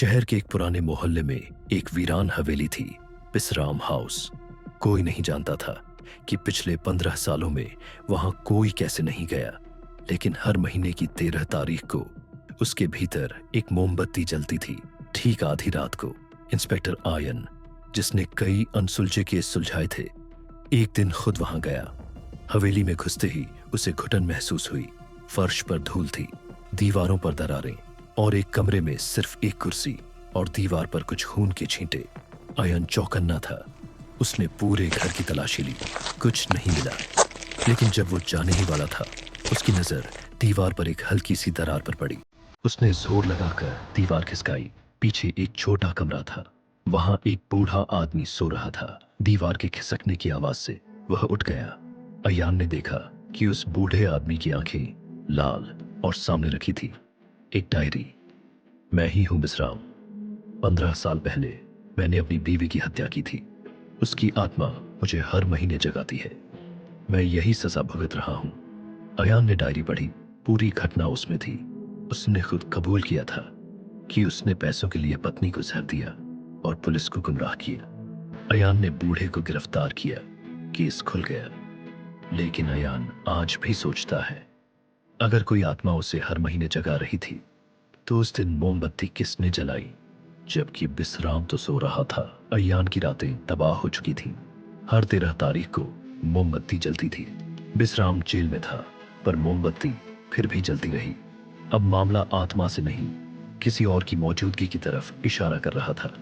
शहर के एक पुराने मोहल्ले में एक वीरान हवेली थी, बिसराम हाउस। कोई नहीं जानता था कि पिछले 15 सालों में वहां कोई कैसे नहीं गया, लेकिन हर महीने की 13 तारीख को उसके भीतर एक मोमबत्ती जलती थी। ठीक आधी रात को इंस्पेक्टर आयन, जिसने कई अनसुलझे केस सुलझाए थे, एक दिन खुद वहां गया। हवेली में घुसते ही उसे घुटन महसूस हुई। फर्श पर धूल थी, दीवारों पर दरारें और एक कमरे में सिर्फ एक कुर्सी और दीवार पर कुछ खून के छींटे। आयन चौकन्ना था। उसने पूरे घर की तलाशी ली, कुछ नहीं मिला। लेकिन जब वो जाने ही वाला था, उसकी नजर दीवार पर एक हल्की सी दरार पर पड़ी। उसने जोर लगाकर दीवार खिसकाई। पीछे एक छोटा कमरा था, वहां एक बूढ़ा आदमी सो रहा था। दीवार के खिसकने की आवाज से वह उठ गया। अयान ने देखा कि उस बूढ़े आदमी की आंखें लाल और सामने रखी थी एक डायरी। मैं ही हूं बिसराम। 15 साल पहले मैंने अपनी बीवी की हत्या की थी। उसकी आत्मा मुझे हर महीने जगाती है। मैं यही सजा भुगत रहा हूं। अयान ने डायरी पढ़ी। पूरी घटना उसमें थी। उसने खुद कबूल किया था कि उसने पैसों के लिए पत्नी को जहर दिया और पुलिस को गुमराह किया। अयान ने बूढ़े को गिरफ्तार किया। केस खुल गया। लेकिन अयान आज भी सोचता है, अगर कोई आत्मा उसे हर महीने जगा रही थी, तो उस दिन मोमबत्ती किसने जलाई, जबकि बिसराम तो सो रहा था। अयान की रातें तबाह हो चुकी थीं। हर 13 तारीख को मोमबत्ती जलती थी। बिसराम जेल में था, पर मोमबत्ती फिर भी जलती रही। अब मामला आत्मा से नहीं, किसी और की मौजूदगी की तरफ इशारा कर रहा था।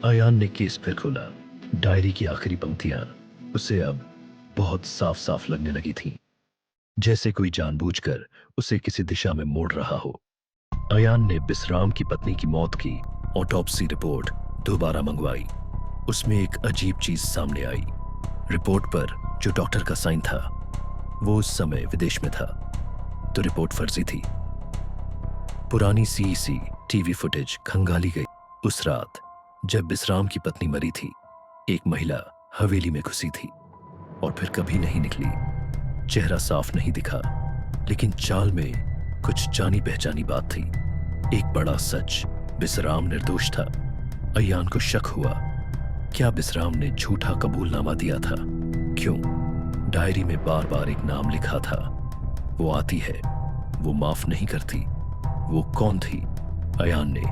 अयान ने केस फिर खोला। डायरी की आखिरी पंक्तियां उसे अब बहुत साफ साफ लगने लगी थीं, जैसे कोई जानबूझकर उसे किसी दिशा में मोड़ रहा हो। अयान ने बिसराम की पत्नी की मौत की ऑटोप्सी रिपोर्ट दोबारा मंगवाई। उसमें एक अजीब चीज सामने आई। रिपोर्ट पर जो डॉक्टर का साइन था, वो उस समय विदेश में था, तो रिपोर्ट फर्जी थी। पुरानी सीईसी टीवी फुटेज खंगाली गई। उस रात जब बिसराम की पत्नी मरी थी, एक महिला हवेली में घुसी थी और फिर कभी नहीं निकली। चेहरा साफ नहीं दिखा, लेकिन चाल में कुछ जानी पहचानी बात थी। एक बड़ा सच, बिसराम निर्दोष था। अयान को शक हुआ, क्या बिसराम ने झूठा कबूलनामा दिया था? क्यों? डायरी में बार बार एक नाम लिखा था। वो आती है, वो माफ नहीं करती। वो कौन थी? अयान ने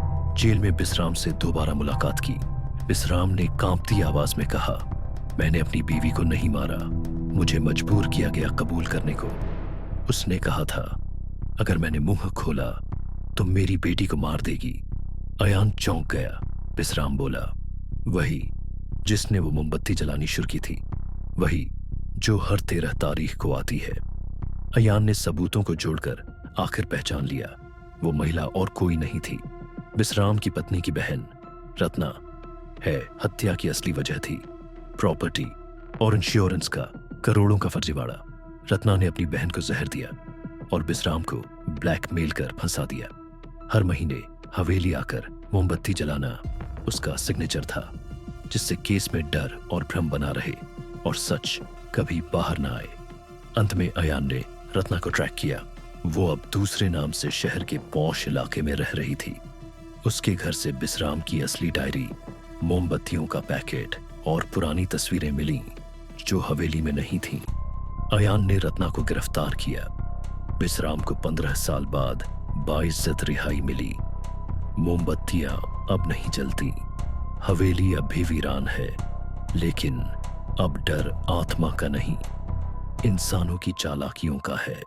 जेल में बिसराम से दोबारा मुलाकात की। बिसराम ने कांपती आवाज में कहा, मैंने अपनी बीवी को नहीं मारा, मुझे मजबूर किया गया कबूल करने को। उसने कहा था, अगर मैंने मुंह खोला तो मेरी बेटी को मार देगी। अयान चौंक गया। बिसराम बोला, वही जिसने वो मोमबत्ती जलानी शुरू की थी, वही जो हर 13 तारीख को आती है। अयान ने सबूतों को जोड़कर आखिर पहचान लिया। वो महिला और कोई नहीं थी, बिसराम की पत्नी की बहन रत्ना है। हत्या की असली वजह थी प्रॉपर्टी और इंश्योरेंस का करोड़ों का फर्जीवाड़ा। रत्ना ने अपनी बहन को जहर दिया और बिसराम को ब्लैकमेल कर फंसा दिया। हर महीने हवेली आकर मोमबत्ती जलाना उसका सिग्नेचर था, जिससे केस में डर और भ्रम बना रहे और सच कभी बाहर ना आए। अंत में अयान ने रत्ना को ट्रैक किया। वो अब दूसरे नाम से शहर के पौश इलाके में रह रही थी। उसके घर से बिसराम की असली डायरी, मोमबत्तियों का पैकेट और पुरानी तस्वीरें मिली जो हवेली में नहीं थीं। अयान ने रत्ना को गिरफ्तार किया। बिसराम को 15 साल बाद बाइज्जत रिहाई मिली। मोमबत्तियां अब नहीं जलती। हवेली अब भी वीरान है, लेकिन अब डर आत्मा का नहीं, इंसानों की चालाकियों का है।